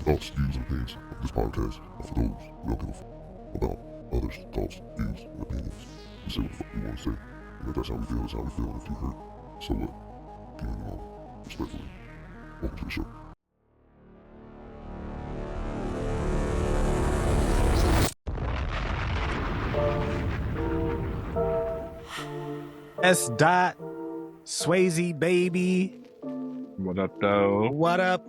thoughts, views, and opinions of this podcast are for those who don't give a fuck about others' thoughts, views, and opinions. We say what the fuck we want to say, and if that's how we feel, that's how we feel, and if you hurt, so what? Keep moving on, respectfully. Welcome to the show. S. Swayze, baby. What up, though? What up?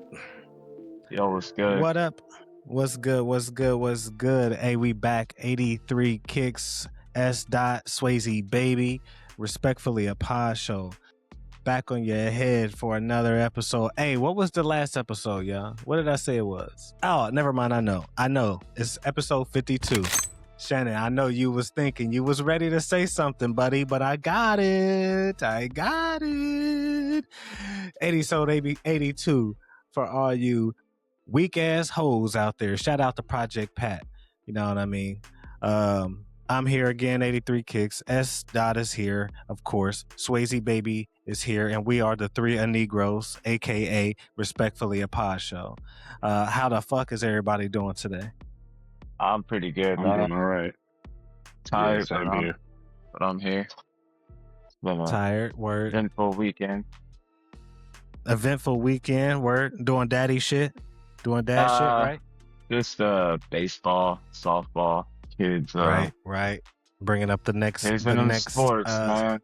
Yo, what's good? What up? What's good? What's good? What's good? Hey, we back. 83 kicks. S. Swayze, baby. Respectfully, a pod show. Back on your head for another episode. Hey, what was the last episode, y'all? What did I say it was? Oh, never mind. I know. It's episode 52. Shannon, I know you was thinking you was ready to say something, buddy, but I got it. 82 for all you weak ass hoes out there. Shout out to Project Pat. You know what I mean? I'm here again, 83 kicks. S. is here, of course. Swayze baby is here, and we are the three Negroes, aka respectfully a pod show. How the fuck is everybody doing today? I'm pretty good, I'm man. doing all right. Tired, Yeah, but I'm here. It's been a Tired, word. eventful weekend. Eventful weekend, word. Doing daddy shit. Doing dad shit, right? Just baseball, softball, kids. Right. Bringing up the next sports, man.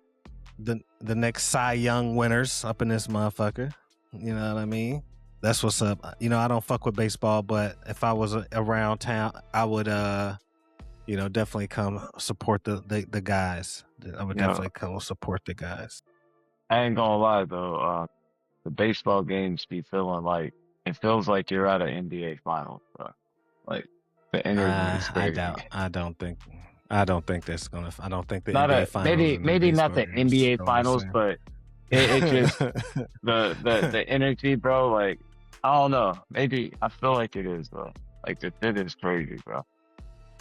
the next Cy Young winners up in this motherfucker. You know what I mean? That's what's up. You know, I don't fuck with baseball, but if I was around town, I would, definitely come support the guys. I would definitely come support the guys. I ain't gonna lie though, the baseball games be feeling like it feels like you're at an NBA finals, bro. Like the energy is crazy. I don't think that's gonna. I don't think the Not NBA finals. maybe not the NBA finals, but it just the energy, bro. Like I don't know. Maybe I feel like it is though. Like the shit is crazy, bro.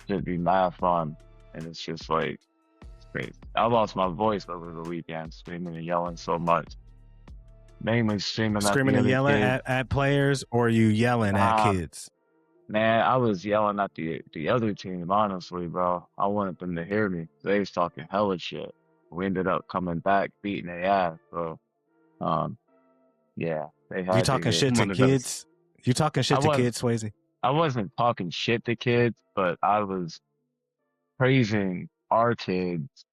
Should be mad fun, and it's just like it's crazy. I lost my voice over the weekend, screaming and yelling so much. Mainly screaming and yelling at players, or you yelling at kids? Man, I was yelling at the other team, honestly, bro. I wanted them to hear me. They was talking hella shit. We ended up coming back, beating their ass. So, yeah. They had you talking shit to kids? You talking shit to kids, Swayze? I wasn't talking shit to kids, but I was praising our kids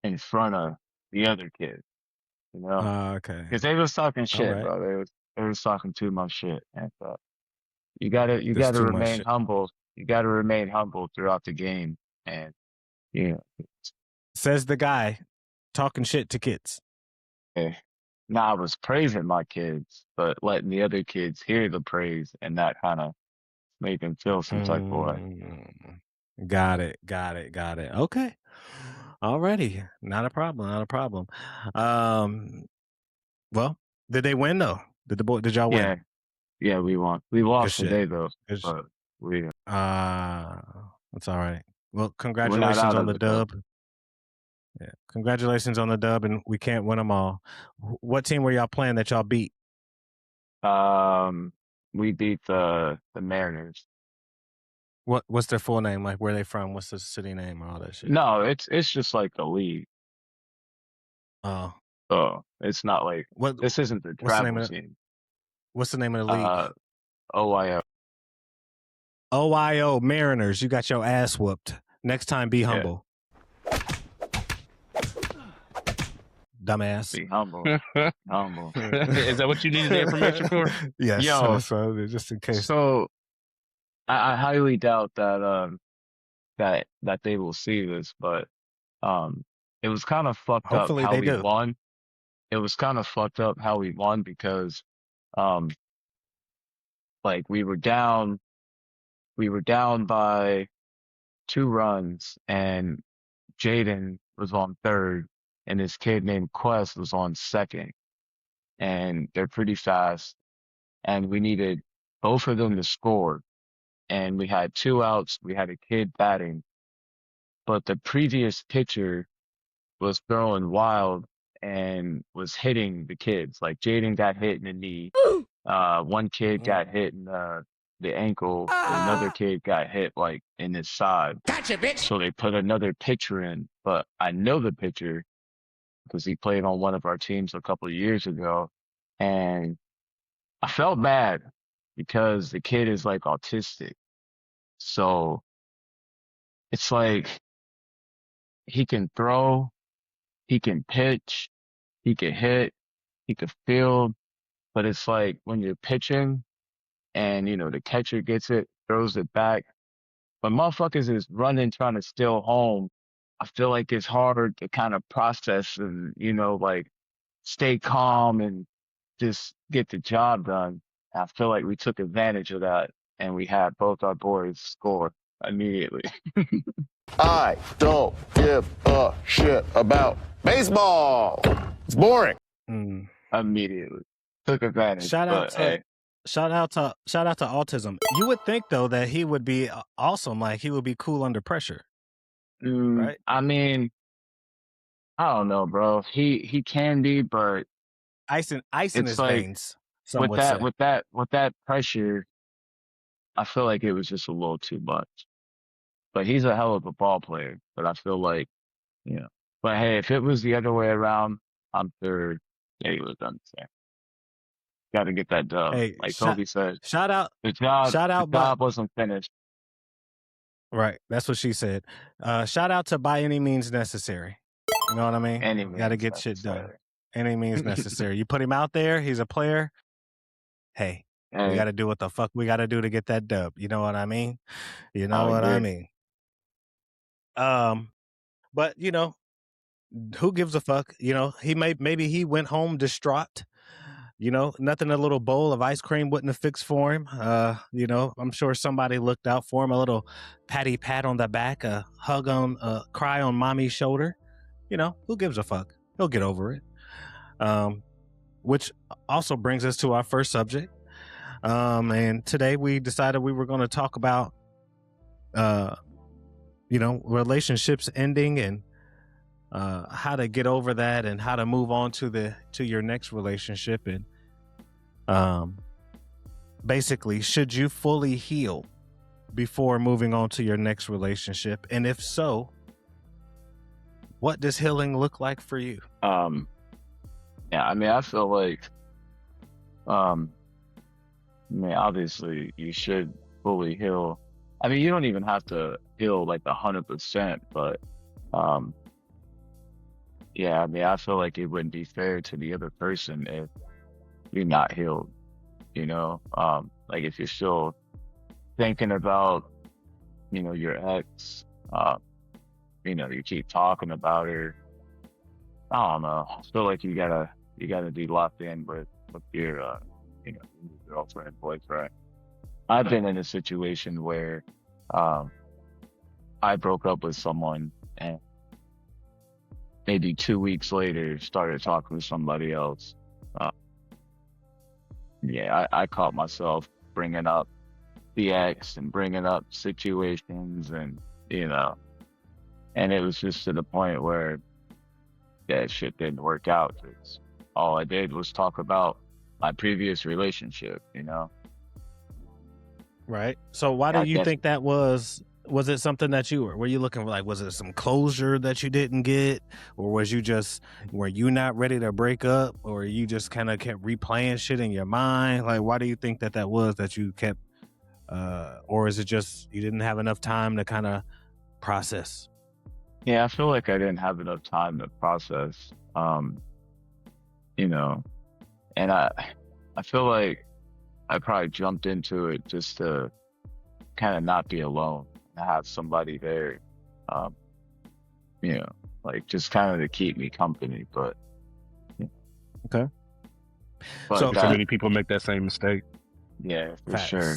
in front of the other kids. You know? Okay. Because they was talking shit, right. bro. They was talking too much shit. And you gotta remain humble. You gotta remain humble throughout the game. And says the guy talking shit to kids. I was praising my kids, but letting the other kids hear the praise, and that kind of made them feel some type of way. Got it. Okay. Alrighty. Not a problem. Well, did they win though? Did y'all win? Yeah, we won. We lost today though. But we that's all right. Well, congratulations on the dub. Yeah, congratulations on the dub, and we can't win them all. What team were y'all playing that y'all beat? We beat the Mariners. What's their full name? Like, where are they from? What's the city name? All that shit. No, it's just like the league. Oh, it's not like this isn't the travel team. What's the name of the league? OYO. OYO Mariners. You got your ass whooped. Next time, be humble. Dumbass. Be humble. Humble. Is that what you needed the information for? Yes. Yo, so just in case. So I highly doubt that that they will see this, but it was kind of fucked Hopefully up how they we do. won. It was kind of fucked up how we won because like we were down by 2 runs, and Jaden was on third, and this kid named Quest was on second, and they're pretty fast, and we needed both of them to score, and we had 2 outs. We had a kid batting, but the previous pitcher was throwing wild and was hitting the kids. Like Jaden got hit in the knee. One kid got hit in the the ankle, but another kid got hit like in his side. Gotcha, bitch. So they put another pitcher in, but I know the pitcher because he played on one of our teams a couple of years ago, and I felt bad because the kid is like autistic. So it's like he can throw, he can pitch, he can hit, he can field, but it's like when you're pitching and the catcher gets it, throws it back. When motherfuckers is running trying to steal home, I feel like it's hard to kind of process and like stay calm and just get the job done. I feel like we took advantage of that and we had both our boys score immediately. I don't give a shit about baseball. It's boring. Immediately took advantage. Shout out to autism. You would think though that he would be awesome, like he would be cool under pressure, right? I mean, I don't know, bro. He can be, but Ice in it's his like veins. Some with would that say. with that pressure, I feel like it was just a little too much. But he's a hell of a ball player. But I feel like, But hey, if it was the other way around, I'm sure he would have done the same. Got to get that dub. Hey, Like Toby said, shout out, the job wasn't finished. right? That's what she said. Shout out to by any means necessary. You know what I mean? Any Got to means get shit done. necessary. Any means necessary. You put him out there, he's a player. Hey, we Hey, got to do what the fuck we got to do to get that dub. You know what I mean? You know I what I agree. mean? But who gives a fuck? Maybe he went home distraught. Nothing a little bowl of ice cream wouldn't have fixed for him. I'm sure somebody looked out for him, a little patty pat on the back, a hug on, cry on mommy's shoulder. Who gives a fuck? He'll get over it. Which also brings us to our first subject. And today we decided we were going to talk about, relationships ending and how to get over that and how to move on to your next relationship. And basically, should you fully heal before moving on to your next relationship? And if so, what does healing look like for you? Yeah, I mean, I feel like, obviously you should fully heal. I mean, you don't even have to heal like 100%, but, yeah, I mean, I feel like it wouldn't be fair to the other person if you're not healed, like if you're still thinking about, your ex, you keep talking about her. I don't know. I feel like you gotta be locked in with your, your girlfriend, boyfriend. I've been in a situation where, I broke up with someone and maybe 2 weeks later started talking to somebody else. Yeah, I caught myself bringing up the ex and bringing up situations and, and it was just to the point where that shit didn't work out. 'Cause all I did was talk about my previous relationship, Right. So why do you think that was? Was it something that were you looking for? Like, was it some closure that you didn't get, or were you not ready to break up, or you just kind of kept replaying shit in your mind? Like, why do you think that was that you kept, or is it just you didn't have enough time to kind of process? Yeah, I feel like I didn't have enough time to process, and I feel like I probably jumped into it just to kind of not be alone. Have somebody there, like just kind of to keep me company. But okay, so many people make that same mistake. Yeah, for Facts. sure.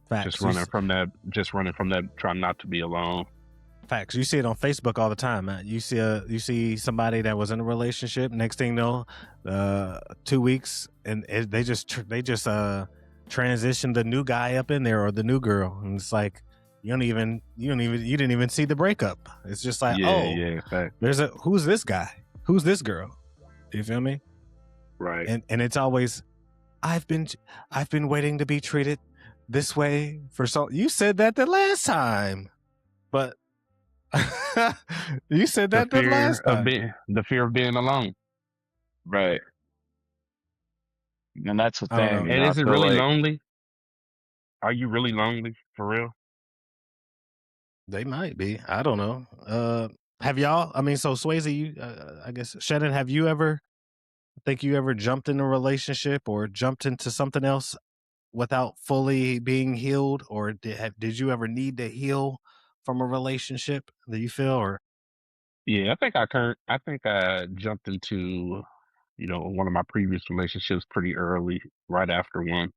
Facts. Just running from that, trying not to be alone. Facts. You see it on Facebook all the time, man. You see somebody that was in a relationship. Next thing you know, 2 weeks, and they just transition the new guy up in there or the new girl, and it's like you didn't even see the breakup. It's just like, fact. who's this guy? Who's this girl? You feel me? Right. And it's always, I've been waiting to be treated this way for so. You said that the last time, but you said that the last time. The fear of being alone. Right. And that's the I don't thing. know. You And know, I is it feel really like, lonely? Are you really lonely for real? They might be. I don't know. Have y'all? I mean, so Swayze, you, I guess Shannon, have you ever? Think you ever jumped in a relationship or jumped into something else without fully being healed, or did you ever need to heal from a relationship that you feel, or Yeah, I think I jumped into, one of my previous relationships pretty early, right after one.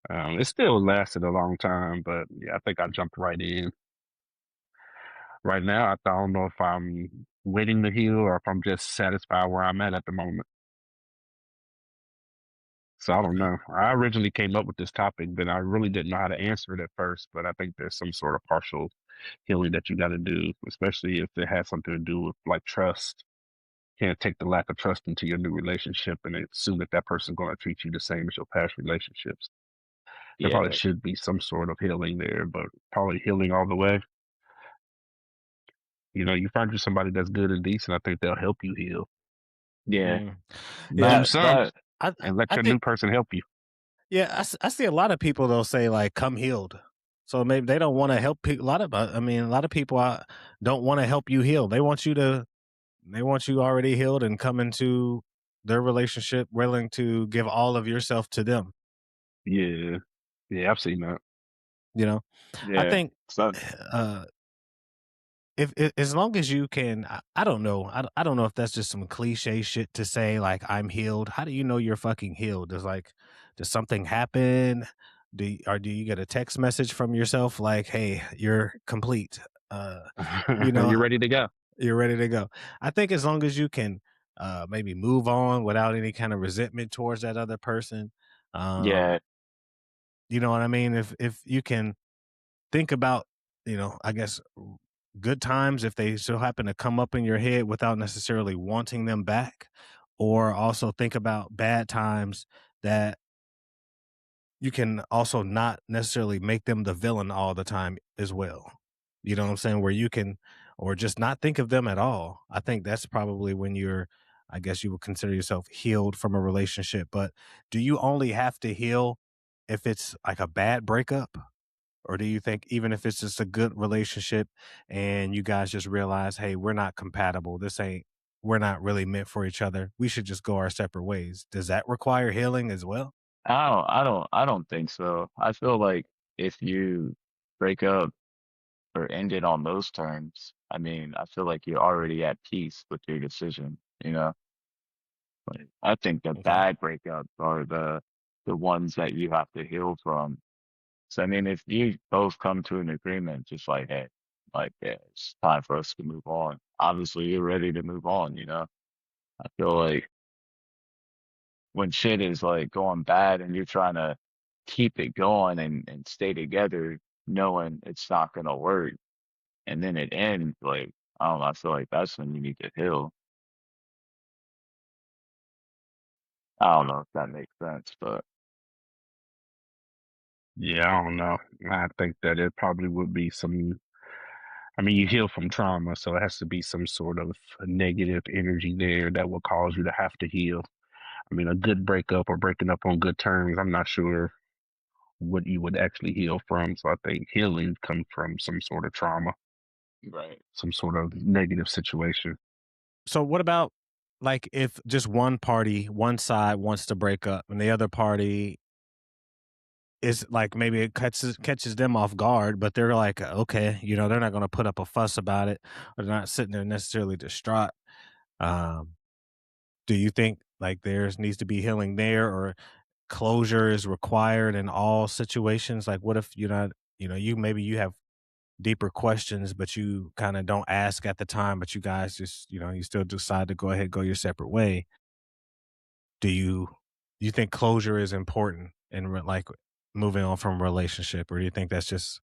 It still lasted a long time, but yeah, I think I jumped right in. Right now, I don't know if I'm waiting to heal or if I'm just satisfied where I'm at the moment. So I don't know. I originally came up with this topic, but I really didn't know how to answer it at first. But I think there's some sort of partial healing that you got to do, especially if it has something to do with like trust. Can't take the lack of trust into your new relationship and assume that that person's going to treat you the same as your past relationships. There yeah, probably should be some sort of healing there, but probably healing all the way. You find you somebody that's good and decent, I think they'll help you heal. yeah, yeah, Do some I and let I your new think person help you. yeah, I see a lot of people though say like come healed, so maybe they don't want to help people. I mean, a lot of people don't want to help you heal. They want you already healed and come into their relationship willing to give all of yourself to them. Yeah. Yeah, I've seen that. You know, I yeah. think So, uh if as long as you can, I don't know. I don't know if that's just some cliche shit to say like I'm healed. How do you know you're fucking healed? Does something happen? Do you get a text message from yourself like, hey, you're complete? You know, You're ready to go. you're ready to go. I think as long as you can maybe move on without any kind of resentment towards that other person. yeah, You know what I mean? If you can think about, I guess good times if they so happen to come up in your head without necessarily wanting them back, or also think about bad times that you can also not necessarily make them the villain all the time as well. You know what I'm saying? Where you can, or just not think of them at all. I think that's probably when I guess you would consider yourself healed from a relationship. But do you only have to heal if it's like a bad breakup? Or do you think even if it's just a good relationship and you guys just realize, hey, we're not compatible, we're not really meant for each other, we should just go our separate ways? Does that require healing as well? I don't think so. I feel like if you break up or end it on those terms, I mean, I feel like you're already at peace with your decision, you know? Like, I think the Okay. bad breakups are the ones that you have to heal from. So I mean, if you both come to an agreement, just like, hey, like, yeah, it's time for us to move on. Obviously, you're ready to move on, you know? I feel like when shit is like going bad and you're trying to keep it going and stay together, knowing it's not gonna work, and then it ends, like, I don't know, I feel like that's when you need to heal. I don't know if that makes sense, but Yeah, I don't know. I think that it probably would be you heal from trauma, so it has to be some sort of negative energy there that will cause you to have to heal. I mean, a good breakup or breaking up on good terms, I'm not sure what you would actually heal from. So I think healing comes from some sort of trauma, right. some sort of negative situation. So what about like if just one side wants to break up and the other party is like, maybe it catches them off guard, but they're like, okay, they're not going to put up a fuss about it, or they're not sitting there necessarily distraught. Um, do you think like there's needs to be healing there, or closure is required in all situations? Like, what if you're not, maybe you have deeper questions, but you kind of don't ask at the time, but you guys just, you still decide to go ahead, go your separate way. Do you think closure is important in like moving on from a relationship, or do you think that's just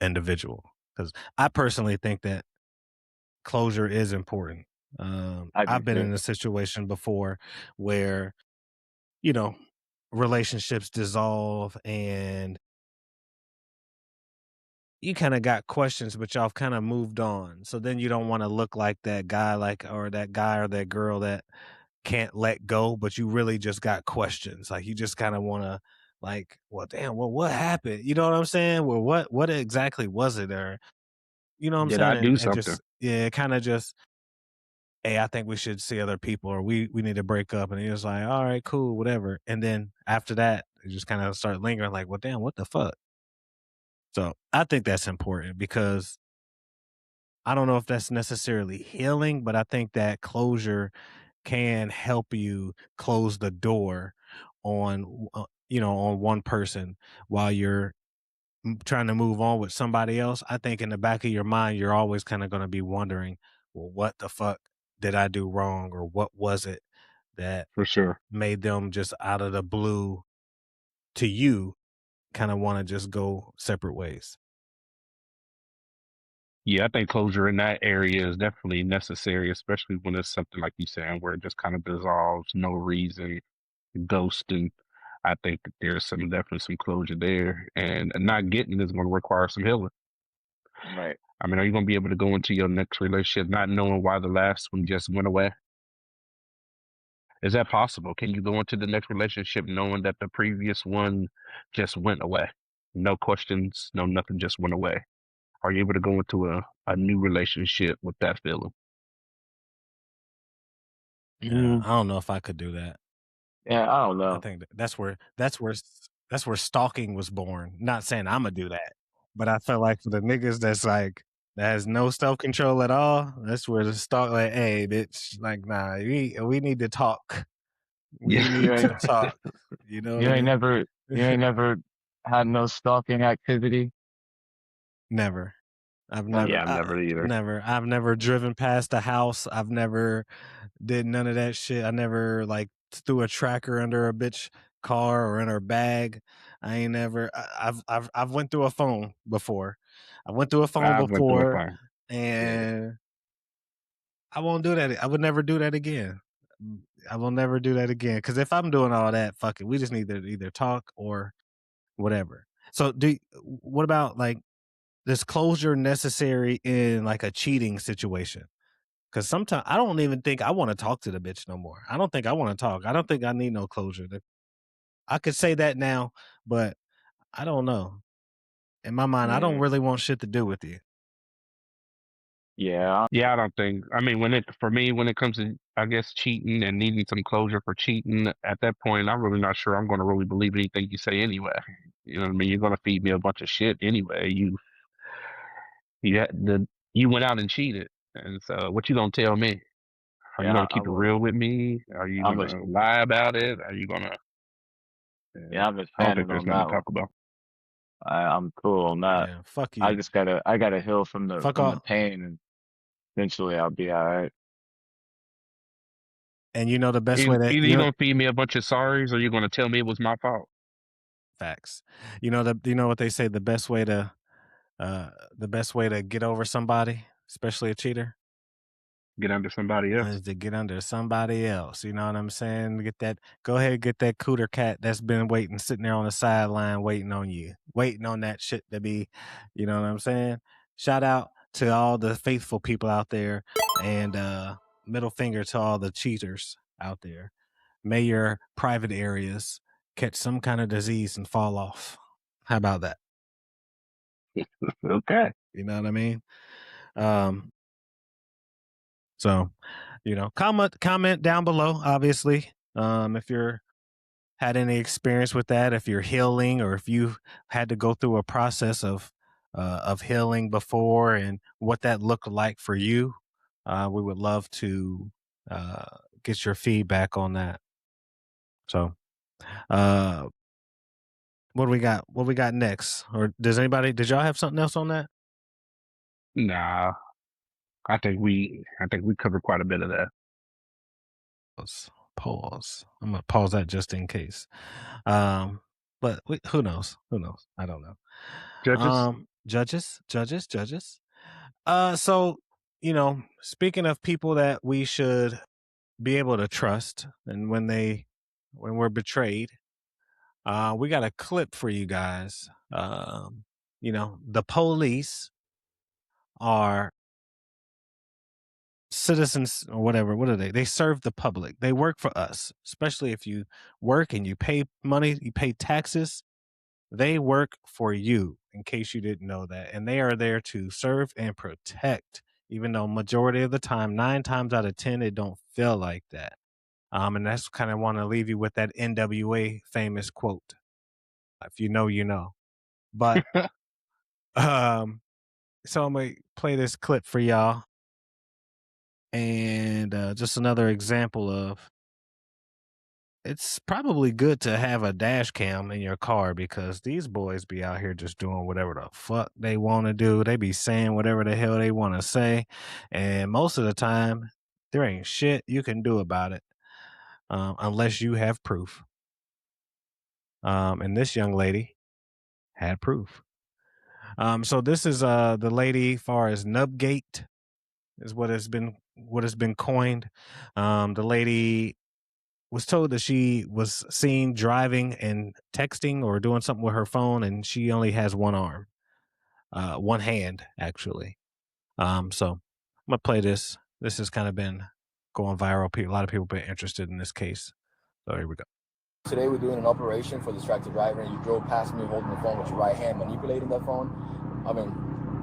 individual? Because I personally think that closure is important. I do I've been too. in a situation before where, you know, relationships dissolve and you kind of got questions, but y'all kind of moved on. So then you don't want to look like that guy, or that girl that can't let go, but you really just got questions. Like you just kind of want to, like, well, damn, well, what happened? You know what I'm saying? Well, what exactly was it? Or you know what I'm Did I saying? do And something? just kind of just, hey, I think we should see other people, or we need to break up. And he was like, all right, cool, whatever. And then after that, it just kind of start lingering, like, well, damn, what the fuck? So I think that's important because I don't know if that's necessarily healing, but I think that closure can help you close the door on on one person while you're trying to move on with somebody else. I think in the back of your mind you're always kind of going to be wondering, well, what the fuck did I do wrong, or what was it that For sure. made them just out of the blue to you kind of want to just go separate ways. Yeah, I think closure in that area is definitely necessary, especially when it's something like you saying where it just kind of dissolves, no reason, ghosting. I think that there's definitely some closure there, and not getting is going to require some healing. Right. I mean, are you going to be able to go into your next relationship not knowing why the last one just went away? Is that possible? Can you go into the next relationship knowing that the previous one just went away? No questions, no nothing, just went away. Are you able to go into a new relationship with that feeling? Yeah, I don't know if I could do that. Yeah, I don't I know. think that's where stalking was born. Not saying I'm gonna do that, but I feel like for the niggas that has no self control at all, that's where the stalk, like, hey, bitch, like, nah, we need to talk. We Yeah. You need to ain't talk. You know what you I ain't mean? never had no stalking activity. Never. I've Never. never, Yeah, I've never either. never. I've never driven past a house. I've never did none of that shit. I never like threw a tracker under a bitch car or in her bag. I ain't never. I've went through a phone before. I went through a phone I went through a before, phone. and I won't do that. I would never do that again. I will never do that again. Because if I'm doing all that, fuck it. We just need to either talk or whatever. So, what about like this closure necessary in like a cheating situation? Because sometimes I don't even think I want to talk to the bitch no more. I don't think I want to talk. I don't think I need no closure. I could say that now, but I don't know. In my mind, I don't Yeah. really want shit to do with you. Yeah. Yeah, I don't think. I mean, for me, when it comes to, I guess, cheating and needing some closure for cheating, at that point, I'm really not sure I'm going to really believe anything you say anyway. You know what I mean? You're going to feed me a bunch of shit anyway. You went out and cheated, and so what you gonna tell me? Are you Yeah, gonna keep it real with me? Are you I'm a gonna lie about it? Are you gonna? yeah, I'm I don't think expanding there's on nothing that to one. talk about. I'm cool on that. Yeah, fuck I you. just I gotta heal from Fuck the all. pain, and eventually I'll be all right. And you know the best way that Either you gonna feed me a bunch of sorries, or you gonna tell me it was my fault. facts. You know what they say. The best way to get over somebody, especially a cheater, Get under somebody else. is to get under somebody else. You know what I'm saying? Go ahead, get that cooter cat that's been waiting, sitting there on the sideline, waiting on you, waiting on that shit to be. You know what I'm saying? Shout out to all the faithful people out there, and middle finger to all the cheaters out there. May your private areas catch some kind of disease and fall off. How about that? Okay. You know what I mean? Um, so, comment down below, obviously. If you're had any experience with that, if you're healing, or if you had to go through a process of healing before, and what that looked like for you, we would love to get your feedback on that. So, uh, what do we got? What we got next? Or did y'all have something else on that? Nah, I think we covered quite a bit of that. Pause. I'm gonna pause that just in case. But who knows? Who knows? I don't know. Judges. Judges. So speaking of people that we should be able to trust, and when we're betrayed, We got a clip for you guys. The police are citizens or whatever. What are they? They serve the public. They work for us, especially if you work and you pay money, you pay taxes. They work for you, in case you didn't know that. And they are there to serve and protect, even though majority of the time, 9 times out of 10, it don't feel like that. And that's kind of want to leave you with that NWA famous quote. If you know, you know. But so I'm gonna play this clip for y'all. And just another example of it's probably good to have a dash cam in your car because these boys be out here just doing whatever the fuck they want to do. They be saying whatever the hell they want to say. And most of the time, there ain't shit you can do about it unless you have proof. And this young lady had proof. So this is the lady far as Nub-gate is what has been coined. The lady was told that she was seen driving and texting or doing something with her phone, and she only has one arm, one hand actually. So I'm gonna play this. This has kind of been going viral. A lot of people been interested in this case. So here we go. Today we're doing an operation for distracted driver, and you drove past me holding the phone with your right hand, manipulating that phone. I mean,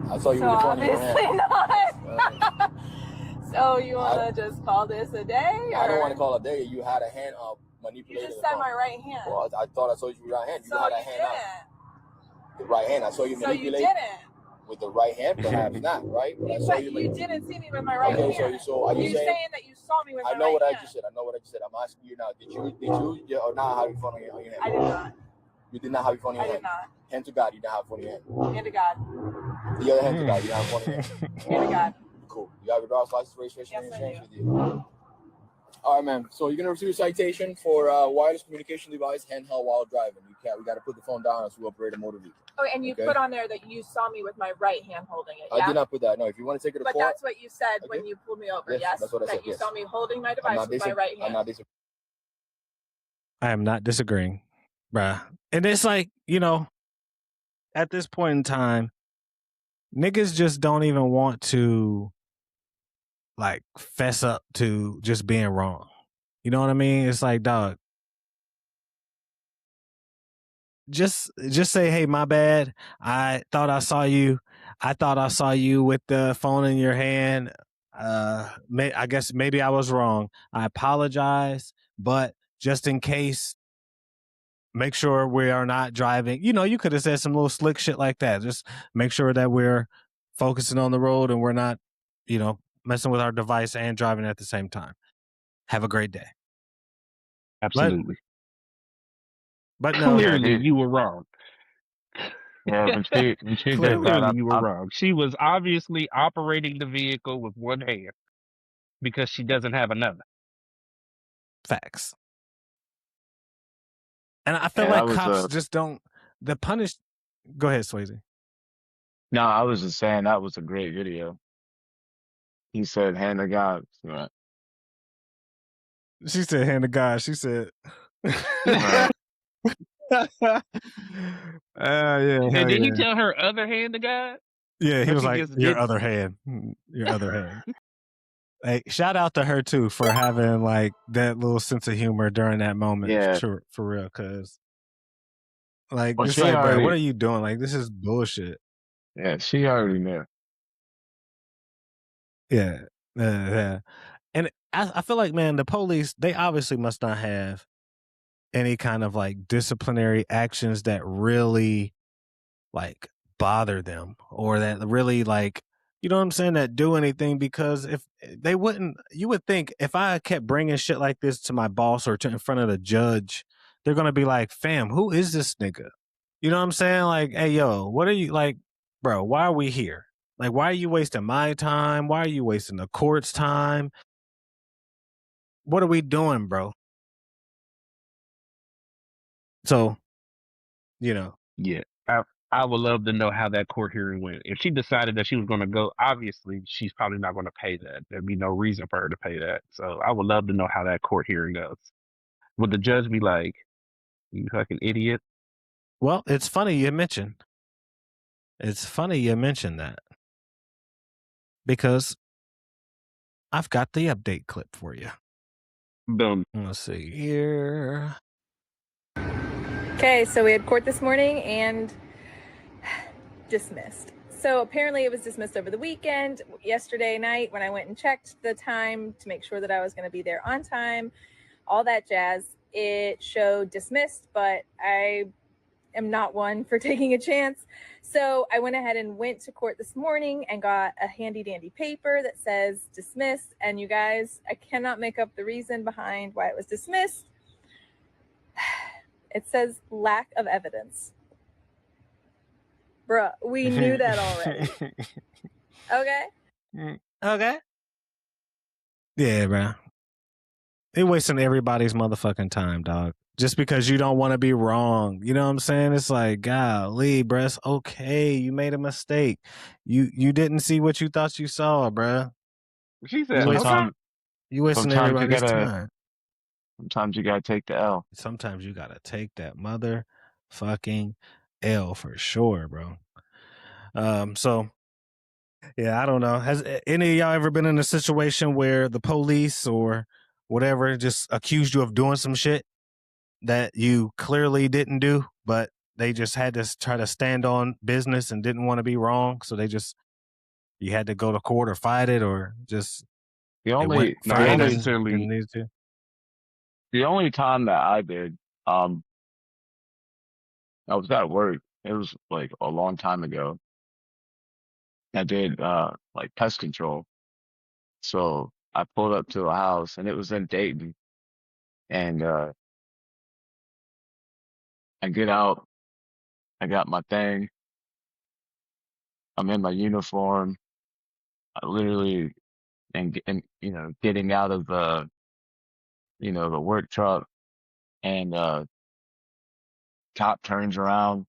I saw you with the phone in your hand. Obviously not. So you want to just call this a day? I don't want to call it a day. You had a hand up manipulating. You just said my right hand. Well, I thought I saw you with your right hand. You so had a you hand didn't. up. The right hand. I saw you manipulate. So you didn't. With the right hand, perhaps not, right? But I saw you. You didn't see me with my right hand. So are you saying that you saw me with my right hand? I know what I just said. I'm asking you now. Did you or not have your phone on your hand? I did not. You did not have your phone in your hand? I did not. Hand to God, you didn't have your phone in your hand. Hand to God. The other hand to God, you didn't have your phone in your hand. Hand to God. Cool. You have your driver's license, registration, yes, and insurance with you. All right, man. So you're gonna receive a citation for wireless communication device handheld while driving. We got to put the phone down as we operate a motor vehicle. Oh, and you put on there that you saw me with my right hand holding it. I did not put that. No, if you want to take it to court. But that's what you said when you pulled me over. Yes, that's what I said. That you saw me holding my device with my right hand. I'm not disagreeing. I am not disagreeing, bruh. And it's like, at this point in time, niggas just don't even want to like fess up to just being wrong. You know what I mean? It's like, dog, just say, hey, my bad. I thought I saw you. With the phone in your hand. I guess maybe I was wrong. I apologize, but just in case, make sure we are not driving. You could have said some little slick shit like that. Just make sure that we're focusing on the road and we're not, messing with our device and driving at the same time. Have a great day. Absolutely. But no, clearly you were wrong. Yeah, when she did that, you were wrong. She was obviously operating the vehicle with one hand because she doesn't have another. Facts. And I feel like cops just don't. The punish. Go ahead, Swayze. No, I was just saying that was a great video. He said, "Hand to God." Right. She said, "Hand to God." She said. Right. Yeah. And did he tell her other hand to God? Yeah, he was like, "Your other hand, your other hand." Hey, shout out to her too for having like that little sense of humor during that moment. Yeah, for real, because like, well, it's like, bro, what are you doing? Like, this is bullshit. Yeah, she already knew. Yeah, yeah. And I feel like, man, the police, they obviously must not have any kind of like disciplinary actions that really like bother them or that really like, you know what I'm saying, that do anything, because if they wouldn't, you would think if I kept bringing shit like this to my boss or to in front of the judge, they're going to be like, fam, who is this nigga? You know what I'm saying? Like, hey, yo, what are you like, bro, why are we here? Like, why are you wasting my time? Why are you wasting the court's time? What are we doing, bro? So, Yeah. I would love to know how that court hearing went. If she decided that she was going to go, obviously she's probably not going to pay that. There'd be no reason for her to pay that. So I would love to know how that court hearing goes. Would the judge be like, You fucking idiot. Well, it's funny you mention. It's funny you mention that because I've got the update clip for you. Boom. Let's see here. Okay, so we had court this morning and dismissed. So apparently it was dismissed over the weekend. Yesterday night when I went and checked the time to make sure that I was going to be there on time, all that jazz, it showed dismissed, but I am not one for taking a chance. So I went ahead and went to court this morning and got a handy dandy paper that says dismissed. And you guys, I cannot make up the reason behind why it was dismissed. It says lack of evidence. Bruh, we knew that already. Okay? Okay. Yeah, bro. They're wasting everybody's motherfucking time, dog. Just because you don't want to be wrong. You know what I'm saying? It's like, golly, bruh, it's okay. You made a mistake. You didn't see what you thought you saw, bruh. She said, You wasting everybody's time. Sometimes you gotta take the L. Sometimes you gotta take that motherfucking L for sure, bro. So yeah, I don't know. Has any of y'all ever been in a situation where the police or whatever just accused you of doing some shit that you clearly didn't do, but they just had to try to stand on business and didn't want to be wrong, so you had to go to court or fight it, or just The only time that I did, I was at work. It was like a long time ago. I did like pest control. So I pulled up to a house and it was in Dayton. And I get out, I got my thing, I'm in my uniform, I literally and you know, getting out of the the work truck, and cop turns around,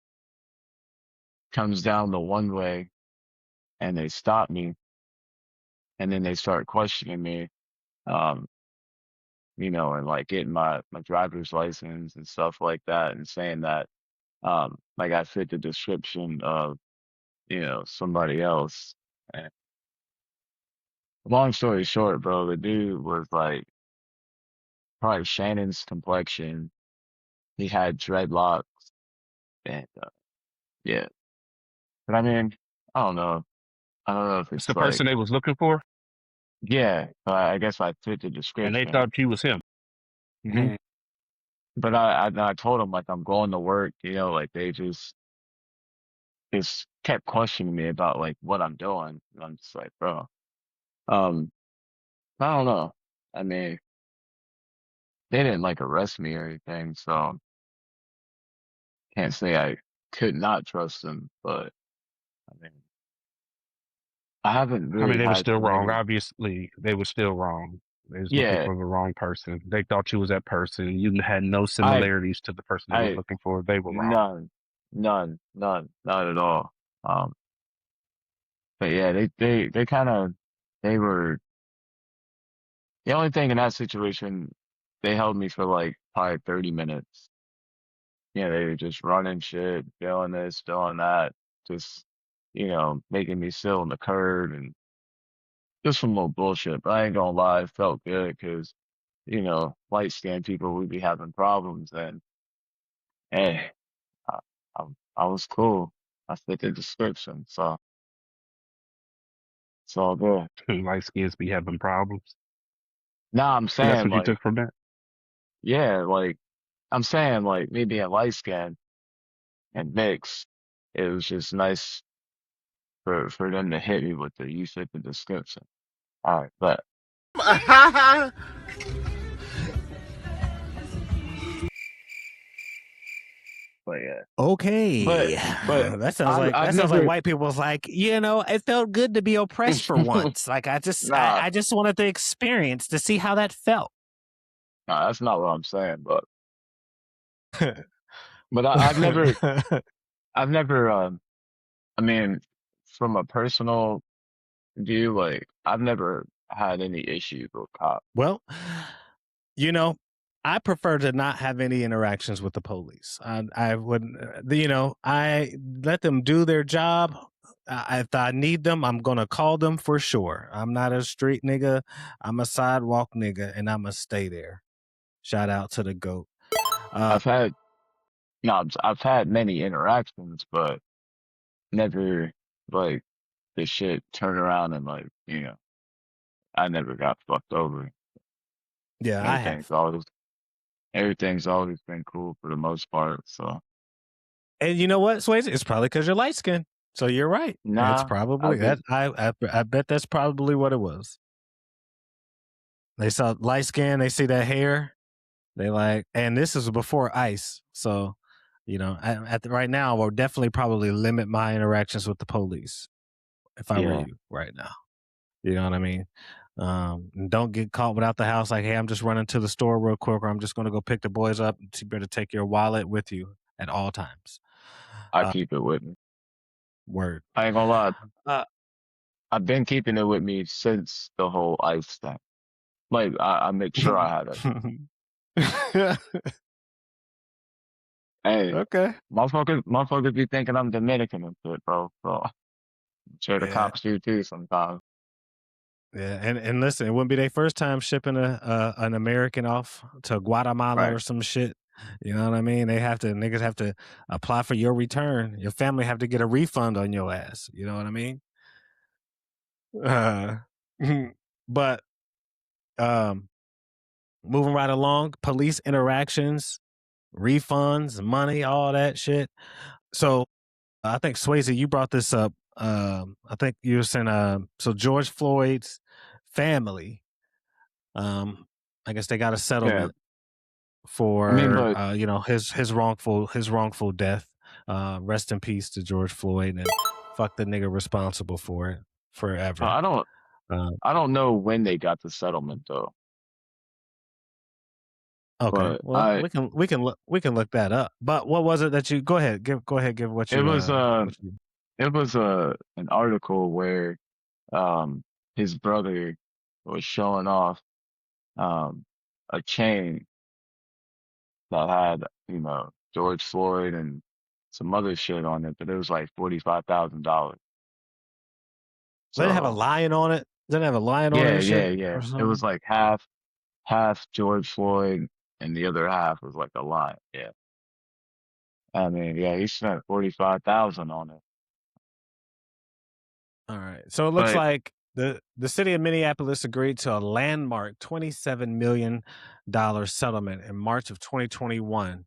comes down the one way, and they stop me, and then they start questioning me, um, and like getting my driver's license and stuff like that, and saying that like I fit the description of somebody else. And long story short, bro, the dude was like probably Shannon's complexion. He had dreadlocks, and yeah. But I mean, I don't know. I don't know if it's it's the like, person they was looking for, yeah, I guess I fit the and description. they thought you was him. Mhm. But I told him like I'm going to work, like they just kept questioning me about like what I'm doing. And I'm just like, bro, um, I don't know. I mean, they didn't like arrest me or anything, so can't say I could not trust them. But I mean, I haven't I mean, really they were had still too wrong. many. Obviously, they were still wrong. They was looking Yeah, for the wrong person. They thought you was that person. You had no I similarities to the person they was I looking for. They were wrong. none, not at all. But yeah, they kind of they were the only thing in that situation. They held me for like probably 30 minutes. Yeah, they were just running shit, doing this, doing that, just making me sit on the curb and just some little bullshit. But I ain't gonna lie, it felt good because light skinned people would be having problems, and hey, I, I, I was cool. I fit the description, so it's all good. Light skins be having problems. Now I'm And that's saying what you like, took from that. yeah, like I'm saying like me being light skinned and mixed, it was just nice for them to hit me with the you fit the description. All right, but yeah. Okay. But That sounds like I've that sounds like never white people's like, it felt good to be oppressed for once. Like I just nah, I just wanted the experience to see how that felt. nah, that's not what I'm saying. But I've never I mean, from a personal view, like I've never had any issues with cops. Well, you know, I prefer to not have any interactions with the police. I wouldn't, I let them do their job. If I need them, I'm gonna call them for sure. I'm not a street nigga. I'm a sidewalk nigga, and I'm gonna stay there. Shout out to the GOAT. I've had I've had many interactions, but never like the shit turn around and like, I never got fucked over. Yeah, I have. Everything's always been cool for the most part. So And you know what, Swayze? It's probably because you're light skinned. So you're right. It's nah, probably that. I bet that's probably what it was. They saw light skin. They see that hair. They like, and this is before ICE. So, right now, I will definitely probably limit my interactions with the police if I were yeah, you right now. You know what I mean? And don't get caught without the house. Like, hey, I'm just running to the store real quick, or I'm just going to go pick the boys up. You better take your wallet with you at all times. I keep it with me. Word. I ain't gonna lie. Uh, I've been keeping it with me since the whole ICE thing. Like I make sure I have it. Hey, okay. motherfuckers be thinking I'm Dominican and shit, bro. So I'm sure the Yeah. cops do too sometimes. Yeah, and listen, it wouldn't be their first time shipping an American off to Guatemala Right. or some shit. You know what I mean? Niggas have to apply for your return. Your family have to get a refund on your ass. You know what I mean? But moving right along, police interactions, refunds, money, all that shit. So I think Swayze, you brought this up. I think you were saying so George Floyd's family. I guess they got a Yeah. settlement I for mean, but his wrongful death. Rest in peace to George Floyd, and fuck the nigga responsible for it forever. I don't know when they got the settlement though. Okay, But well we can look that up. But what was it that you go ahead give what it you was what you an article where his brother was showing off a chain that had, George Floyd and some other shit on it, but it was like $45,000. Does it have a So lion on it? Does it have a lion on it yeah, and shit yeah. or It was something? like half George Floyd and the other half was like a lion. Yeah. I mean, yeah, he spent 45,000 on it. All right. So it looks But like the city of Minneapolis agreed to a landmark $27 million settlement in March of 2021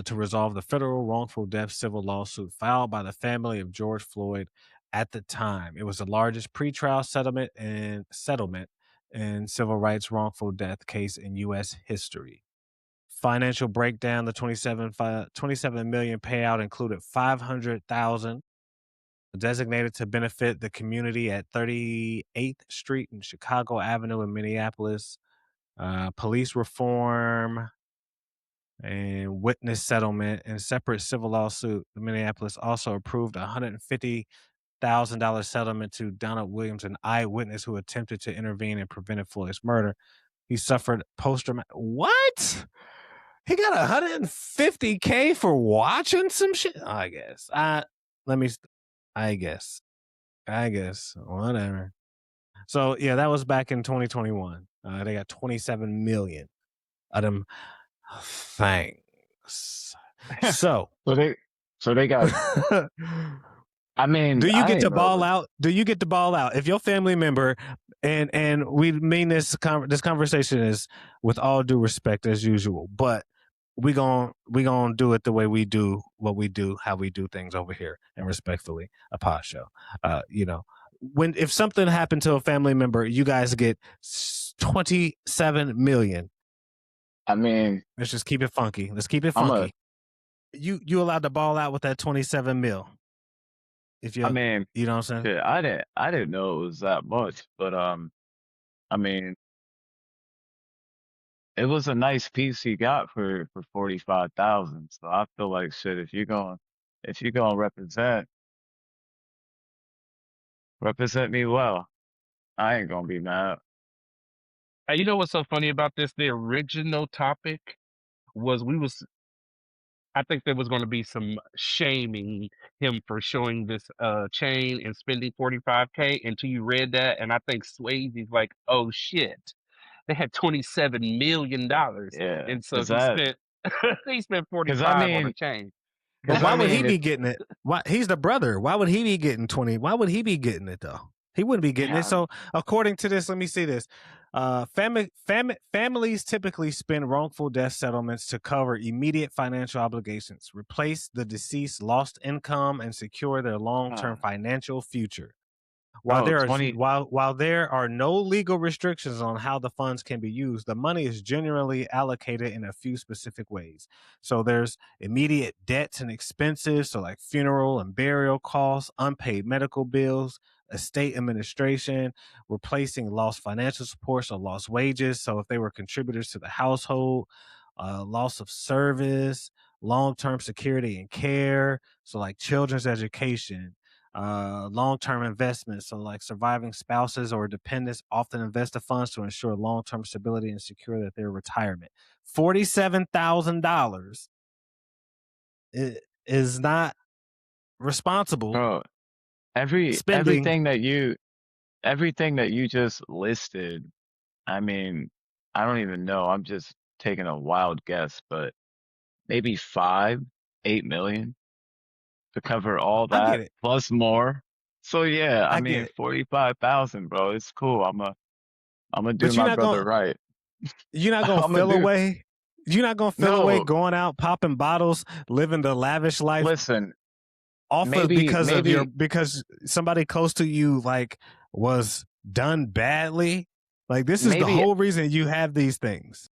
to resolve the federal wrongful death civil lawsuit filed by the family of George Floyd at the time. It was the largest pretrial settlement in civil rights wrongful death case in U.S. history. Financial breakdown: the 27 million payout included 500,000 designated to benefit the community at 38th Street and Chicago Avenue in Minneapolis. Police reform and witness settlement and separate civil lawsuit. Minneapolis also approved a $150,000 settlement to Donald Williams, an eyewitness who attempted to intervene and prevented Floyd's murder. He suffered post-traumatic. What? He got $150K for watching some shit. I guess. Let me. I guess. Whatever. So yeah, that was back in 2021. They got 27 million of them things. So they got. I mean, do you I get to ain't ball know. out? Do you get to ball out if your family member and we mean this conversation is with all due respect as usual, but we gonna do it the way we do what we do, how we do things over here, and respectfully, a pod show. If something happened to a family member, you guys get 27 million. I mean, Let's just keep it funky. Let's keep it I'm funky. You allowed to ball out with that 27 mil. If you, I mean, you know what I'm saying? shit, I didn't know it was that much, but I mean, it was a nice piece he got for 45,000. So I feel like shit. If you gonna represent me well, I ain't gonna be mad. You know what's so funny about this? The original topic was I think there was going to be some shaming him for showing this chain and spending 45K until you read that, and I think Swayze's like, oh shit, they had $27 million, Yeah, and so cause he that, spent he spent cause I 45 on a mean, chain. But cause I why would he mean, be getting it? Why he's the brother? Why would he be getting 20? Why would he be getting it though? He wouldn't be getting it. yeah, So according to this, let me see this. Families typically spend wrongful death settlements to cover immediate financial obligations, replace the deceased's lost income, and secure their long-term financial future. While bro, there are 20, while there are no legal restrictions on how the funds can be used, the money is generally allocated in a few specific ways. So there's immediate debts and expenses, so like funeral and burial costs, unpaid medical bills, estate administration, replacing lost financial supports or lost wages. So if they were contributors to the household, loss of service, long-term security and care, so like children's education, long-term investments. So like surviving spouses or dependents often invest the funds to ensure long-term stability and secure that their retirement. $47,000 is not responsible bro, spending. everything that you just listed, I mean, I don't even know. I'm just taking a wild guess, but maybe 5, 8 million to cover all I get that it. plus more. So yeah, I I get mean, it. 45,000, bro. It's cool. I'm gonna do But my brother right. you're not gonna I'm gonna feel do, away. You're not gonna feel away no, going out, popping bottles, living the lavish life listen, off of maybe, because somebody close to you like was done badly. Like this is the maybe, whole reason you have these things.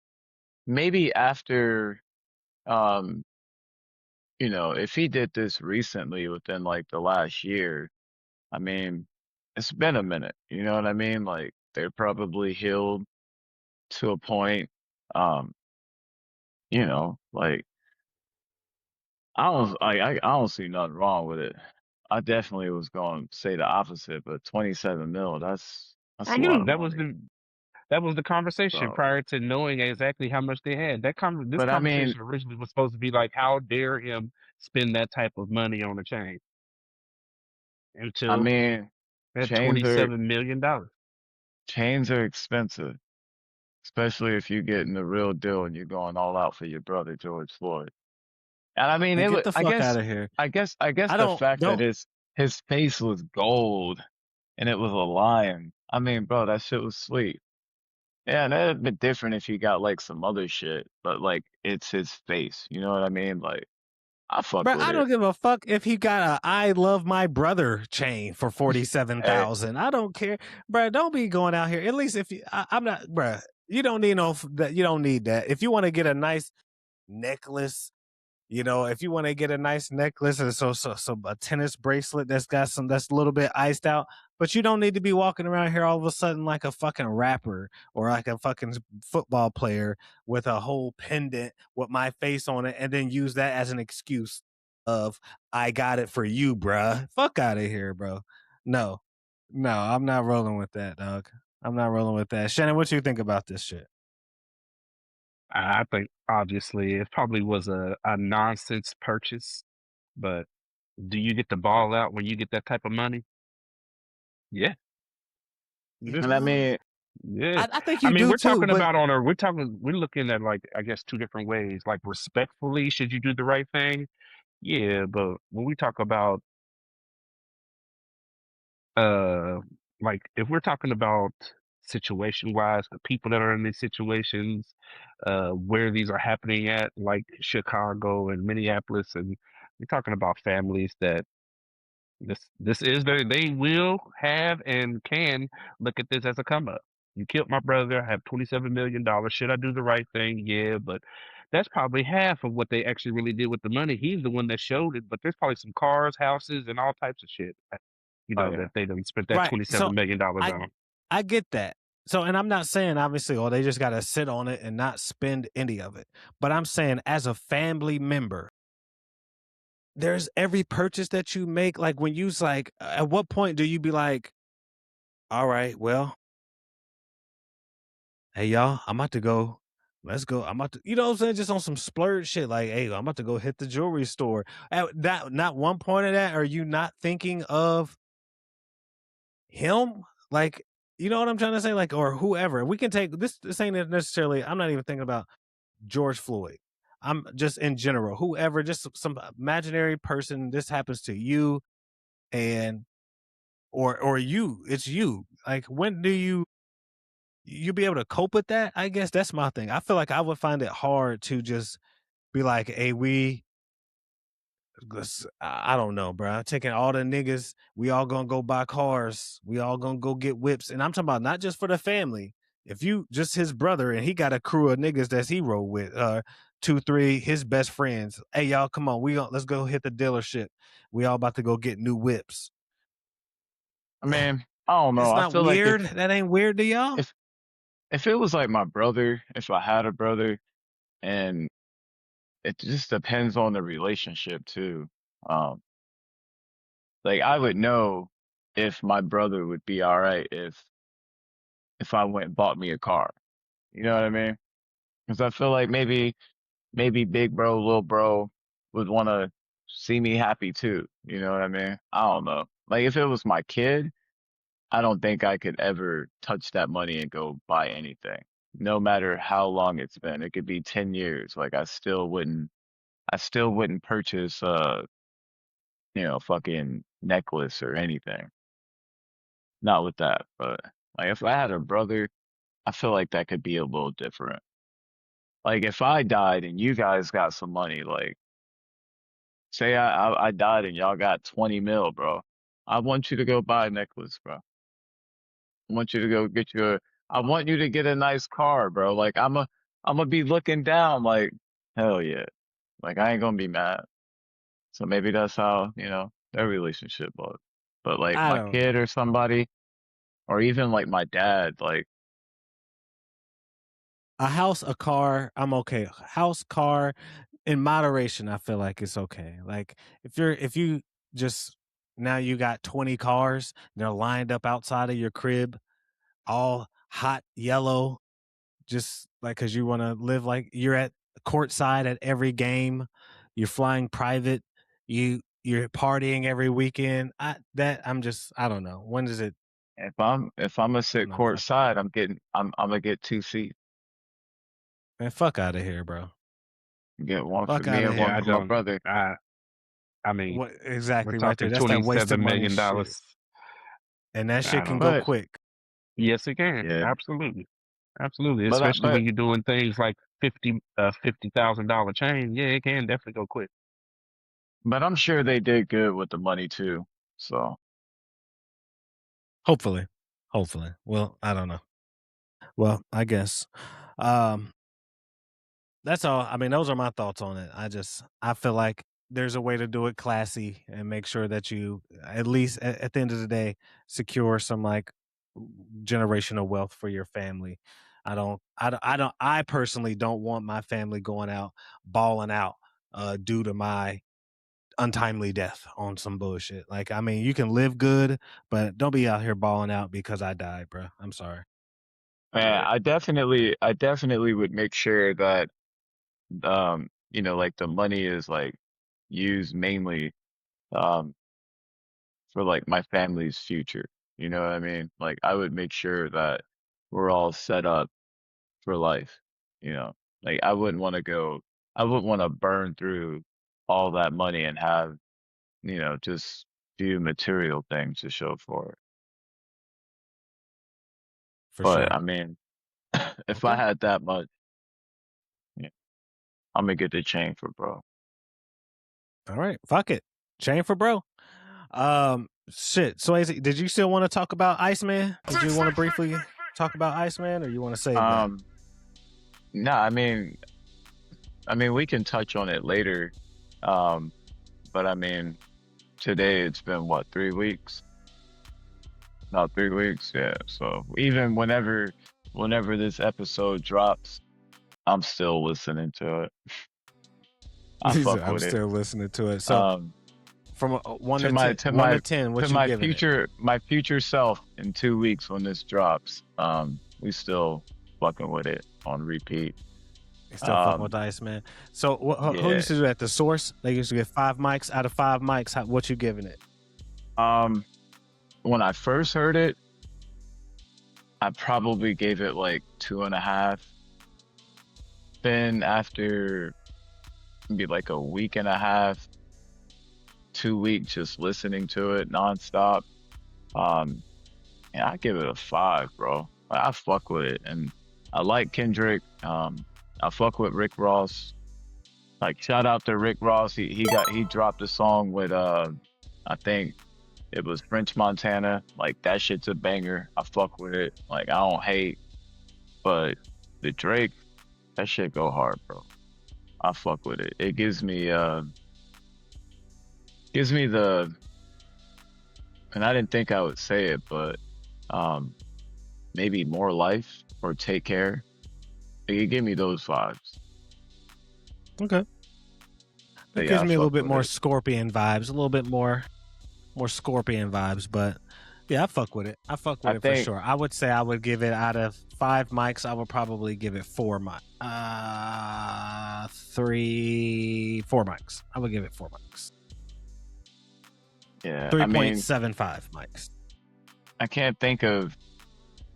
maybe after, um, if he did this recently within like the last year, I mean, it's been a minute. You know what I mean? Like they're probably healed to a point. Um, like I don't see nothing wrong with it. I definitely was going to say the opposite, but 27 mil, that's I a lot knew of money, that was the conversation bro. prior to knowing exactly how much they had. This But I mean, conversation originally was supposed to be like, how dare him spend that type of money on a chain I until mean, they had chains are $27 million. chains are expensive, especially if you're getting the real deal and you're going all out for your brother George Floyd. And I mean, And it get was, the fuck out of here. I guess I the fact that don't his face was gold and it was a lion. I mean, bro, that shit was sweet. Yeah, and that'd been different if he got like some other shit, but like it's his face. You know what I mean? Like I fuck Bro, with I it. don't give a fuck if he got a "I love my brother" chain for Hey, 47,000. I don't care, bro. Don't be going out here. At least if I'm not, bro. You don't need that. You don't need that. If you want to get a nice necklace, if you want to get a nice necklace and so a tennis bracelet that's a little bit iced out, but you don't need to be walking around here all of a sudden like a fucking rapper or like a fucking football player with a whole pendant with my face on it and then use that as an excuse of "I got it for you, bruh." Fuck out of here, bro. No. No, I'm not rolling with that, dog. I'm not rolling with that. Shannon, what you think about this shit? I think obviously it probably was a nonsense purchase, but do you get the ball out when you get that type of money? Yeah. Yeah. and I mean, Yeah. I think I you mean, do too, but we're looking at like, I guess, two different ways. Like, respectfully, should you do the right thing? Yeah. But when we talk about, uh, like, if we're talking about situation wise, the people that are in these situations, where these are happening at, like Chicago and Minneapolis, and we're talking about families that this is they will have and can look at this as a come up. You killed my brother. I have $27 million. Should I do the right thing? Yeah, but that's probably half of what they actually really did with the money. He's the one that showed it, but there's probably some cars, houses, and all types of shit. oh That yeah, they done spent that right. twenty So seven million dollars I on. I get that. So, and I'm not saying obviously, they just got to sit on it and not spend any of it. But I'm saying as a family member, there's every purchase that you make. Like when you's like, at what point do you be like, all right, well, hey y'all, I'm about to go. Let's go. I'm about to, you know what I'm saying? Just on some splurge shit. Like, hey, I'm about to go hit the jewelry store. At that, not one point of that, are you not thinking of him? Like, you know what I'm trying to say? Like, or whoever. We can take this. This ain't necessarily. I'm not even thinking about George Floyd. I'm just in general. Whoever, just some imaginary person. This happens to you, and or you. It's you. Like, when do you be able to cope with that? I guess that's my thing. I feel like I would find it hard to just be like, hey, I don't know, bro. Taking all the niggas, we all gonna go buy cars, we all gonna go get whips, and I'm talking about not just for the family. If you just his brother and he got a crew of niggas that he roll with, 2, 3, his best friends. Hey, y'all, come on, let's go hit the dealership. We all about to go get new whips. I mean, I don't know. It's I not feel like weird. That ain't weird to y'all. if it was like my brother, if I had a brother, and it just depends on the relationship too. Um, like I would know if my brother would be all right if I went and bought me a car. You know what I mean? Because I feel like maybe big bro, little bro would want to see me happy too. You know what I mean? I don't know. Like if it was my kid, I don't think I could ever touch that money and go buy anything. No matter how long it's been. It could be 10 years. Like I still wouldn't purchase fucking necklace or anything. Not with that. But like if I had a brother, I feel like that could be a little different. Like if I died and you guys got some money, like say I died and y'all got 20 mil, bro. I want you to go buy a necklace, bro. I want you to go get I want you to get a nice car, bro. Like I'm gonna be looking down like, hell yeah. Like I ain't gonna be mad. So maybe that's how, their relationship was. But like I my don't kid know. or somebody, or even like my dad, like A house, a car, I'm okay. House, car, in moderation, I feel like it's okay. Like if you just now you got 20 cars, they're lined up outside of your crib, all hot yellow, just like because you want to live like you're at courtside at every game, you're flying private, you're partying every weekend. I don't know. When does it? if I'm gonna sit No, fuck that. courtside, I'm gonna get 2 seats. Man, fuck out of here, bro. Get one for Fuck me out of and one Yeah, I here. for my don't. brother. I mean, What we're exactly right there? talking That's that waste of $27 money million shit. dollars. And that I shit can don't go know. But quick. Yes, it can. yeah, Absolutely, absolutely. but Especially but when you're doing things like $50,000 chain. Yeah, it can definitely go quick. but I'm sure they did good with the money too. So Hopefully. Hopefully. Well, I don't know. Well, I guess. Um, that's all. I mean, those are my thoughts on it. I feel like there's a way to do it classy and make sure that you at least at the end of the day secure some like generational wealth for your family. I personally don't want my family going out balling out due to my untimely death on some bullshit. Like, I mean, you can live good, but don't be out here balling out because I died, bro. I'm sorry. man, Yeah. I definitely would make sure that like the money is like used mainly um for like my family's future. You know what I mean? Like I would make sure that we're all set up for life, you know. Like I wouldn't want to burn through all that money and have, just few material things to show for it. For But sure. I mean, if I Okay. had that much, yeah, I'm gonna get the chain for bro. All right. Fuck it. Chain for bro. Shit. Swayze, did you still want to talk about Iceman? Did you want to briefly talk about Iceman, or you want to save that? No, I mean we can touch on it later. Um, but I mean today it's been what, 3 weeks? About 3 weeks, yeah. So even whenever this episode drops, I'm still listening to it. I He said, fuck I'm with it. still listening to it. So Um, from one to to my 10, to 1 to my 10, to what you my giving it? future self in 2 weeks when this drops, we still fucking with it on repeat. You still fucking with the Iceman. So who used to do that? The Source? They used to get 5 mics out of 5 mics. What you giving it? When I first heard it, I probably gave it like 2.5. Then after maybe like a week and a half, 2 weeks just listening to it nonstop, I give it a 5, bro. I fuck with it, and I like Kendrick. I fuck with Rick Ross. Like, shout out to Rick Ross. He dropped a song with I think it was French Montana. Like, that shit's a banger. I fuck with it. Like, I don't hate, but the Drake, that shit go hard, bro. I fuck with it. It gives me the, and I didn't think I would say it, but maybe More Life or Take Care. It gave me those vibes. Okay. It gives me a little bit more Scorpion vibes, a little bit more Scorpion vibes, but yeah, I fuck with it. I fuck with it for sure. I would say I would give it, out of 5 mics, I would probably give it 4 mics. 4 mics. I would give it 4 mics. Yeah. 3.75 mics. I can't think of,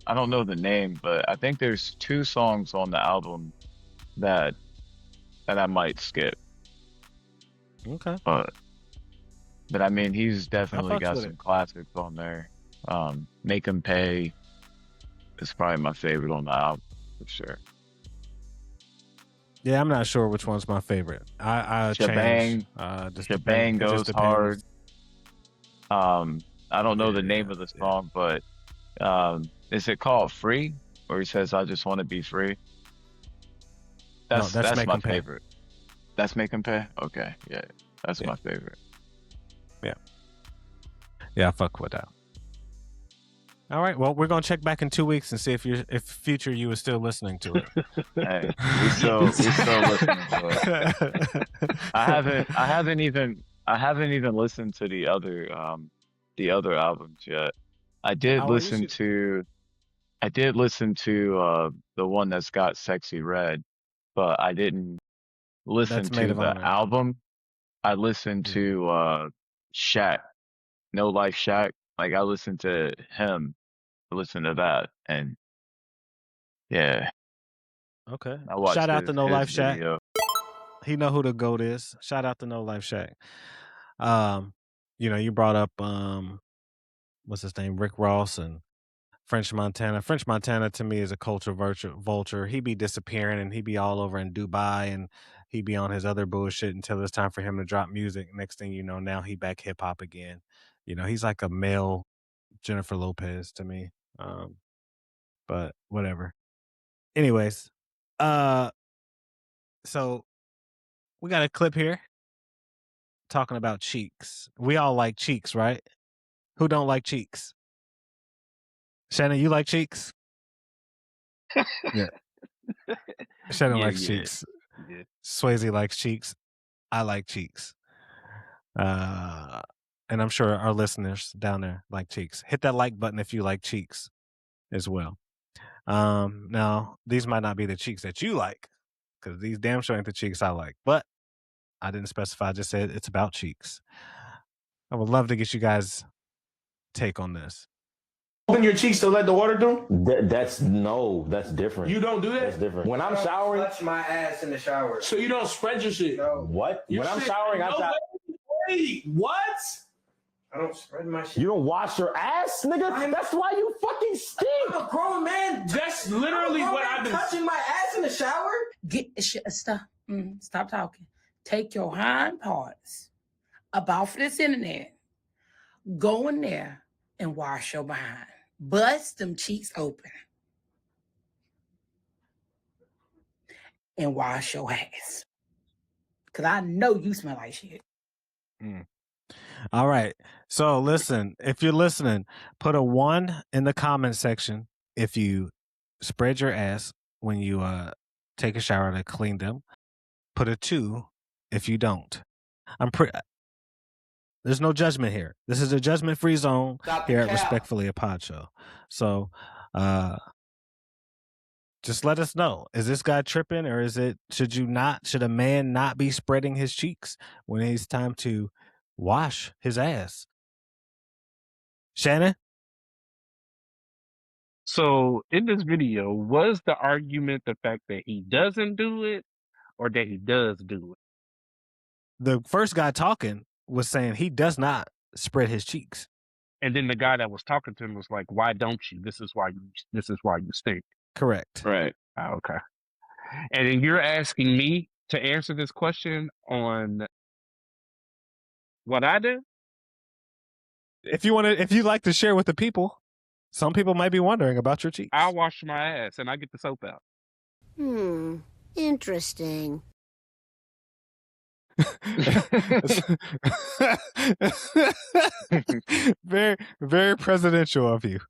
I don't know the name, but I think there's 2 songs on the album that I might skip. Okay. But I mean, he's definitely got some classics on there. Make 'Em Pay is probably my favorite on the album for sure. Yeah, I'm not sure which one's my favorite. I Shebang, change. Shebang goes hard. I don't know the name of the song, but is it called Free? Where he says, "I just want to be free." That's my favorite. That's Make 'Em Pay? Okay, yeah. That's my favorite. Yeah. Yeah, I fuck with that. All right, well, we're gonna check back in 2 weeks and see if future you is still listening to it. Hey, we still listening to it. I haven't even listened to the other albums yet. I did listen to the one that's got Sexy Red, but I didn't listen to the album. I listened to Shaq, No Life Shaq. Like, I listened to him. I listened to that, and yeah. Okay. I Shout out to No Life video. Shaq. He know who the GOAT is. Shout out to No Life Shaq. You brought up what's his name, Rick Ross and French Montana. French Montana to me is a culture vulture. He be disappearing and he be all over in Dubai and he be on his other bullshit until it's time for him to drop music. Next thing you know, now he back hip hop again. He's like a male Jennifer Lopez to me. But whatever. Anyways, so we got a clip here talking about cheeks. We all like cheeks, right? Who don't like cheeks? Shannon, you like cheeks? Yeah. Shannon likes cheeks. Yeah. Swayze likes cheeks. I like cheeks. And I'm sure our listeners down there like cheeks. Hit that like button if you like cheeks as well. Now, these might not be the cheeks that you like, because these damn sure ain't the cheeks I like. But I didn't specify. I just said it's about cheeks. I would love to get you guys' take on this. Open your cheeks to let the water through? That's different. You don't do that? That's different. When I'm showering, Touch my ass in the shower. so you don't spread your shit? No, what? When I'm showering, Wait, what? I don't spread my shit. You don't wash your ass, nigga? That's why you fucking stink. I'm a grown man. That's literally what I've been touching my ass in the shower. Stop talking. Take your hind parts off this internet. Go in there and wash your behind. Bust them cheeks open. And wash your ass. Because I know you smell like shit. All right. So listen, if you're listening, put a 1 in the comment section if you spread your ass when you take a shower to clean them. Put a 2 if you don't. There's no judgment here. This is a judgment-free zone here at Respectfully a Pod Show. So Just let us know. Is this guy tripping, or should a man not be spreading his cheeks when it's time to wash his ass? Shannon? So in this video, was the argument the fact that he doesn't do it or that he does do it? The first guy talking was saying he does not spread his cheeks. And then the guy that was talking to him was like, "Why don't you? This is why you stink." Correct. Right. Okay. And then you're asking me to answer this question on what I do? If you like to share with the people, some people might be wondering about your cheeks. I wash my ass and I get the soap out. Interesting. Very, very presidential of you.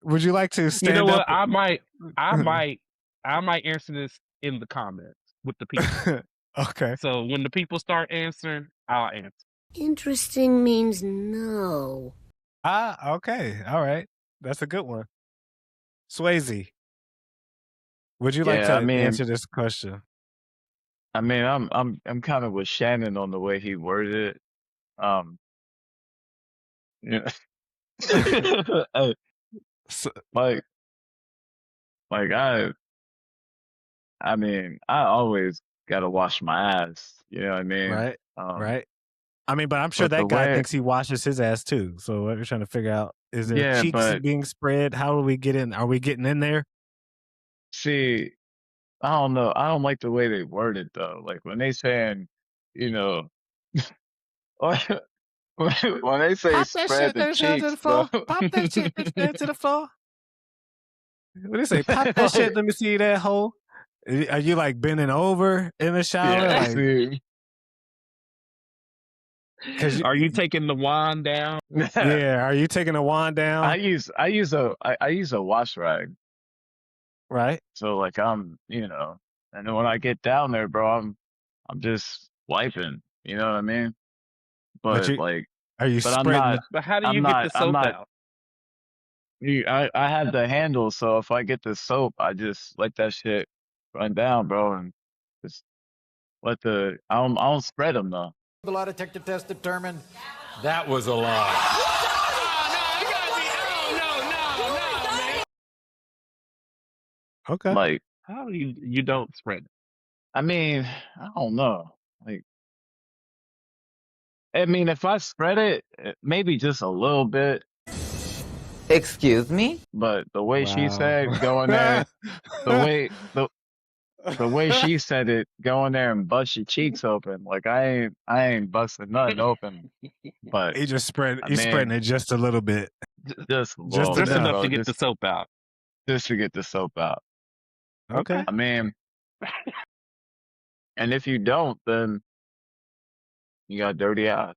Would you like to stand You know up? what? I might answer this in the comments with the people. Okay. So when the people start answering, I'll answer. Interesting means no. Okay. All right. That's a good one. Swayze, would you like to answer this question? I mean, I'm kind of with Shannon on the way he worded it. Yeah. like I mean, I always gotta wash my ass. You know what I mean? Right. Right. I mean, but I'm sure that guy thinks he washes his ass too. So what we're trying to figure out, is there cheeks being spread? How do we get in? Are we getting in there? See, I don't know. I don't like the way they word it though. Like when they saying, you know, when they say Pop that spread shit the to cheeks, the bro. floor. Pop that shit to the floor. What they say? Pop that shit. Let me see that hole. Are you like bending over in the shower? Yeah, like, are you taking the wand down? Yeah, are you taking the wand down? I use a wash rag. Right. So like and then when I get down there, bro, I'm just wiping. You know what I mean? But are you but spreading? But how do you get the soap out? I have the handle, so if I get the soap, I just let that shit run down, bro, and just let I don't spread them though. The lie detector test determined that was a lie. Okay. Like, how you don't spread it? I mean, I don't know. Like, I mean, if I spread it, maybe just a little bit. Excuse me? But the way she said, go in there, the way she said it, go in there and bust your cheeks open. Like I ain't busting nothing open. But he just spreading it just a little bit. Just enough to get the soap out. Just to get the soap out. Okay. I mean, and if you don't, then you got dirty eyes.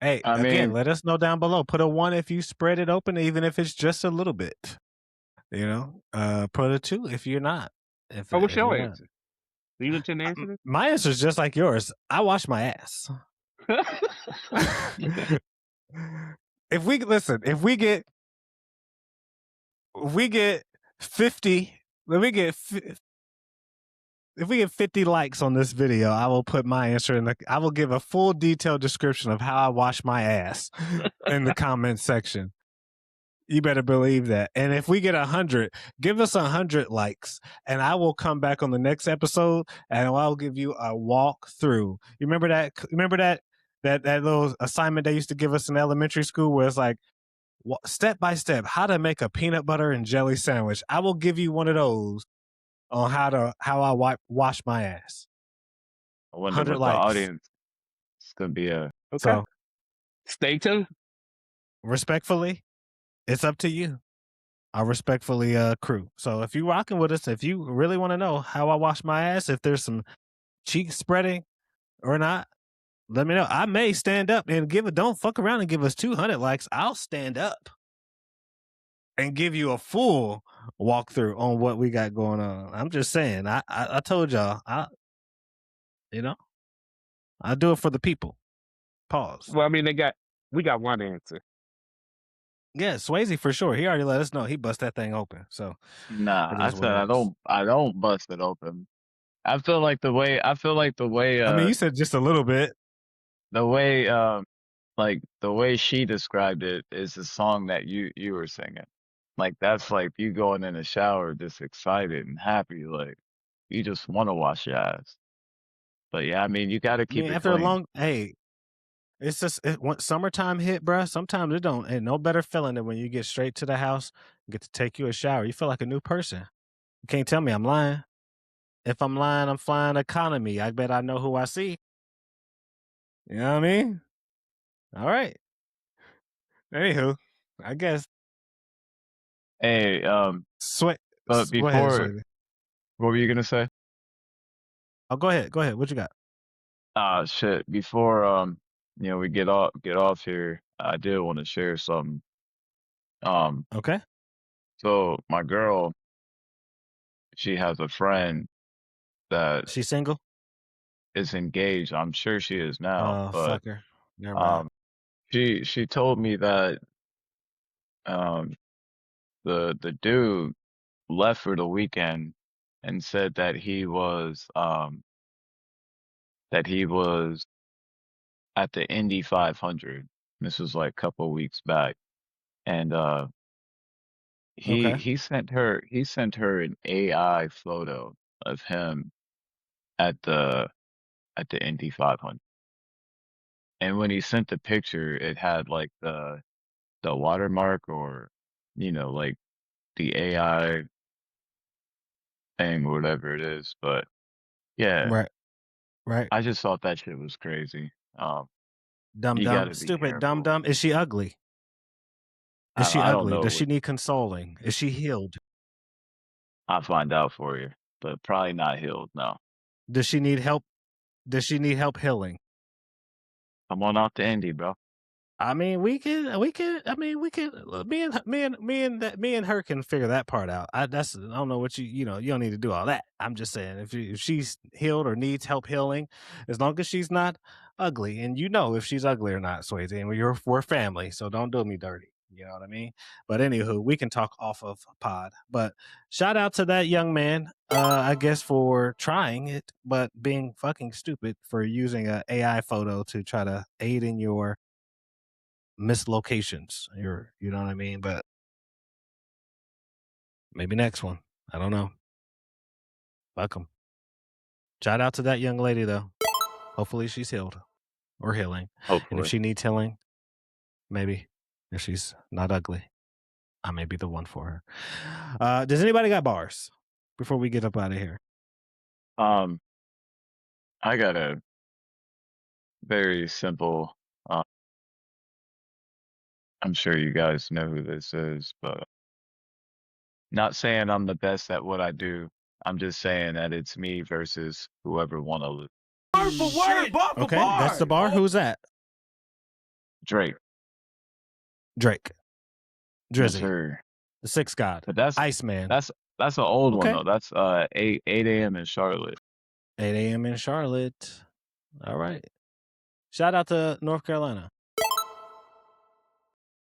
Hey, again, let us know down below. Put a 1 if you spread it open, even if it's just a little bit. You know, put a 2 if you're not. What's your answer? Do you intend to answer this? My answer is just like yours. I wash my ass. If we get 50, if we get 50 likes on this video, I will put my answer I will give a full detailed description of how I wash my ass in the comment section. You better believe that. And if we get 100, give us 100 likes, and I will come back on the next episode and I'll give you a walkthrough. You remember that? That little assignment they used to give us in elementary school, where it's like step by step how to make a peanut butter and jelly sandwich. I will give you one of those on how I wash my ass. I wonder what the audience is gonna be. Okay. So stay tuned. Respectfully, it's up to you. I respectfully crew. So if you rocking with us, if you really want to know how I wash my ass, if there's some cheek spreading or not, let me know. I may stand up and don't fuck around and give us 200 likes. I'll stand up and give you a full walkthrough on what we got going on. I'm just saying. I told y'all. I do it for the people. Pause. Well, I mean, we got one answer. Yeah, Swayze for sure. He already let us know he bust that thing open. So Nah, it I is what said it is. I don't bust it open. I feel like the way I mean, you said just a little bit. the way like the way she described it is the song that you were singing. Like that's like you going in the shower just excited and happy, like you just want to wash your ass. But yeah, I mean you got to I mean, keep it after a clean. long, hey, it's just once summertime hit, bruh. Sometimes it don't ain't no better feeling than when you get straight to the house, get to take you a shower. You feel like a new person. You can't tell me I'm lying. If I'm lying, I'm flying economy. I bet I know who I see. You know what I mean? All right. Anywho, I guess Hey, sweat. but Go ahead, before, sweetie. what were you gonna say? Oh, go ahead. Go ahead. What you got? Shit. Before we get off here, I did want to share something. Um, Okay. so my girl, she has a friend that She single? is engaged. I'm sure she is now, Oh, but fucker. Never mind. um, she told me that um the dude left for the weekend and said that he was at the Indy 500. This was like a couple weeks back, and Okay. he sent her an AI photo of him at the Indy 500. And when he sent the picture, it had like the watermark or like the AI thing or whatever it is. But yeah, Right. Right. I just thought that shit was crazy. Dumb You got dumb. to be Stupid dumb careful. dumb. Is she ugly? Is she I don't ugly? know Does what she need consoling? Is she healed? I'll find out for you, but probably not healed. No, Does she need help? Does she need help healing? come on out to Indy, bro. I mean, I mean, we can. Me and her can figure that part out. I don't know what you know. You don't need to do all that. I'm just saying, if she's healed or needs help healing, as long as she's not ugly, and you know if she's ugly or not, Swayze, and we're family, so don't do me dirty. You know what I mean? But anywho, we can talk off of pod. But shout out to that young man, I guess for trying it, but being fucking stupid for using a AI photo to try to aid in your mislocations. You know what I mean? But maybe next one. I don't know. Fuck 'em. Shout out to that young lady though. Hopefully she's healed or healing. And if Hopefully. she needs healing, maybe if she's not ugly, I may be the one for her. Does anybody got bars before we get up out of here? Um, I got a very simple. Uh, I'm sure you guys know who this is, but not saying I'm the best at what I do. I'm just saying that it's me versus whoever want to lose. Word for word, bar for Okay, bar. that's the bar. Who's that? Drake. Drake. Yes, Drizzy. sir. The sixGod. But that's Iceman. that's an old one Okay. though. That's 8 a.m. in Charlotte. 8 a.m. in Charlotte. All right. Shout out to North Carolina.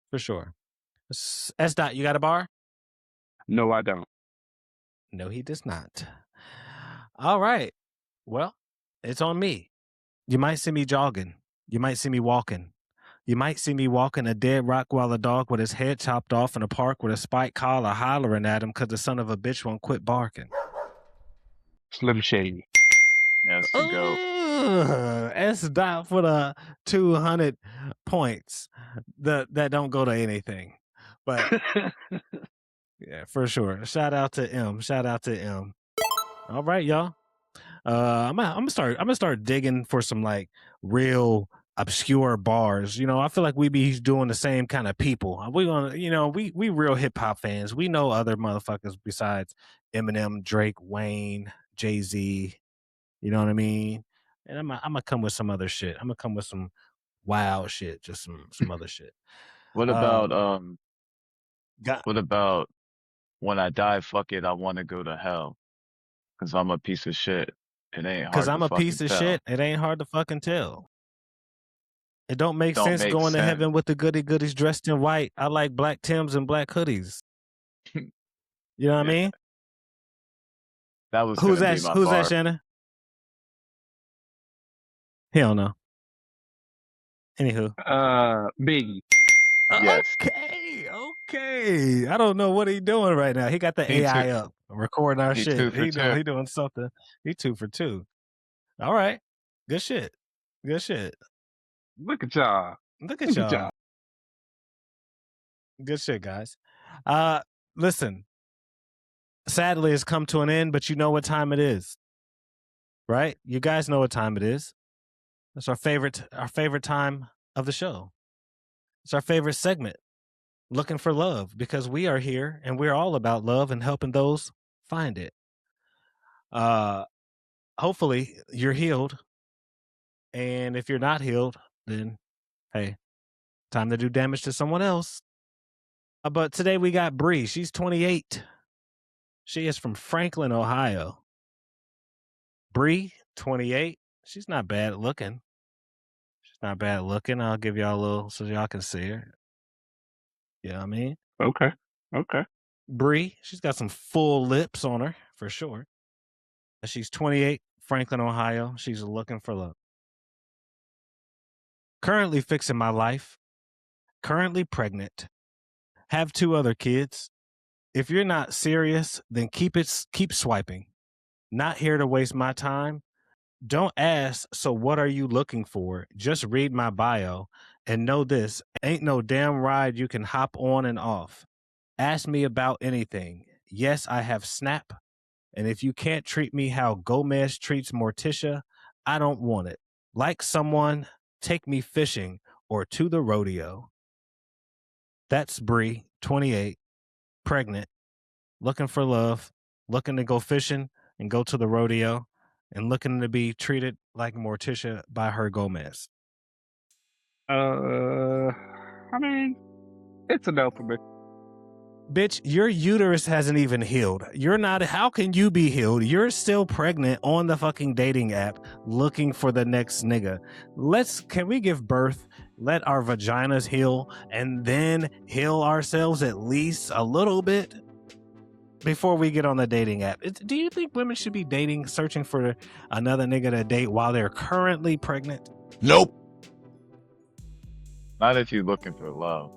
For sure. S. Dot, you got a bar? No, I don't. No, he does not. All right. Well, it's on me. You might see me jogging. You might see me walking. You might see me walking a dead rock while a dog with his head chopped off in a park with a spike collar hollering at him because the son of a bitch won't quit barking. Slim Shady. That's the goat. S. Dot for the 200 points that don't go to anything. But yeah, for sure. Shout out to M. Shout out to M. All right, y'all. I'm gonna start digging for some like real obscure bars. You know, I feel like we be doing the same kind of people. We gonna, we real hip hop fans. We know other motherfuckers besides Eminem, Drake, Wayne, Jay-Z. You know what I mean? And I'm gonna come with some other shit. I'm gonna come with some wild shit, just some other shit. What about Got what about when I die, fuck it, I want to go to hell because I'm a piece of shit. It ain't because hard to I'm a fucking piece of tell. shit. It ain't hard to fucking tell. It don't make Don't sense make going to sense. heaven with the goody goodies dressed in white. I like black Tims and black hoodies. You know what I mean? That was Who's gonna that? be my Who's that, bar. Shannon? Hell no. Anywho. Biggie. Yes. Okay. I don't know what he doing right now. He got the He AI two- up, recording our he shit. 2 for He 2. doing something. He 2 for 2. All right. Good shit. Good shit. Look at y'all. Look at Look at y'all. y'all. Good shit, guys. Listen. Sadly, it's come to an end, but you know what time it is, right? You guys know what time it is. It's our favorite time of the show. It's our favorite segment, Looking for Love, because we are here and we're all about love and helping those find it. Hopefully you're healed, and if you're not healed, then hey, time to do damage to someone else. But today we got Bree. She's 28. She is from Franklin, Ohio. Bree, 28. She's not bad looking. Not bad looking. I'll give y'all a little so y'all can see her. You know what I mean? Okay. Bree, she's got some full lips on her for sure. She's 28, Franklin, Ohio. She's looking for love. Currently fixing my life. Currently pregnant. Have 2 other kids. If you're not serious, then keep swiping. Not here to waste my time. Don't ask, so what are you looking for? Just read my bio and know this, ain't no damn ride you can hop on and off. Ask me about anything. Yes, I have Snap. And if you can't treat me how Gomez treats Morticia, I don't want it. Like someone, take me fishing or to the rodeo. That's Bree, 28, pregnant, looking for love, looking to go fishing and go to the rodeo, and looking to be treated like Morticia by her Gomez. I mean, it's a no for me. Bitch, your uterus hasn't even healed. You're not, how can you be healed? You're still pregnant on the fucking dating app looking for the next nigga. Can we give birth, let our vaginas heal, and then heal ourselves at least a little bit before we get on the dating app? Do you think women should be dating, searching for another nigga to date while they're currently pregnant? Nope. Not if you're looking for love.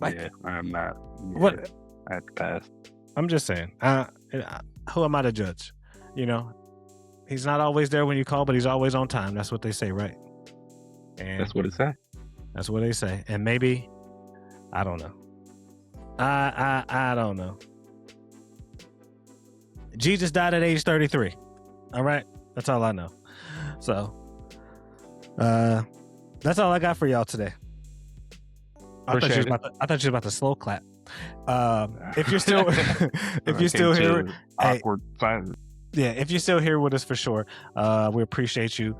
Yeah, I'm not. Yeah, What? I have to pass. I'm just saying. Who am I to judge? You know, he's not always there when you call, but he's always on time. That's what they say, right? And That's what it says. that's what they say. And maybe, I don't know. I don't know. Jesus died at age 33. All right, that's all I know. So, that's all I got for y'all today. I thought you was about to slow clap. If you're still, here, awkward silence. Yeah, if you're still here with us for sure, we appreciate you.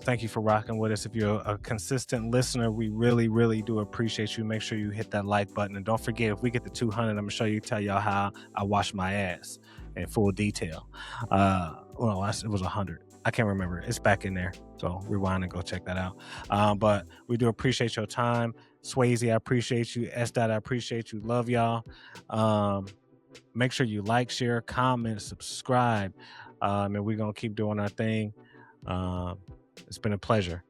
Thank you for rocking with us. If you're a consistent listener, we really, really do appreciate you. Make sure you hit that like button, and don't forget, if we get to 200, I'm gonna tell y'all how I wash my ass in full detail. Well, it was 100. I can't remember. It's back in there. So rewind and go check that out. But we do appreciate your time. Swayze, I appreciate you. S-Dot, I appreciate you. Love y'all. Make sure you like, share, comment, subscribe. And we're going to keep doing our thing. It's been a pleasure.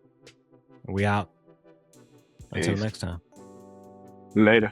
We out. Until Peace. next time. Later.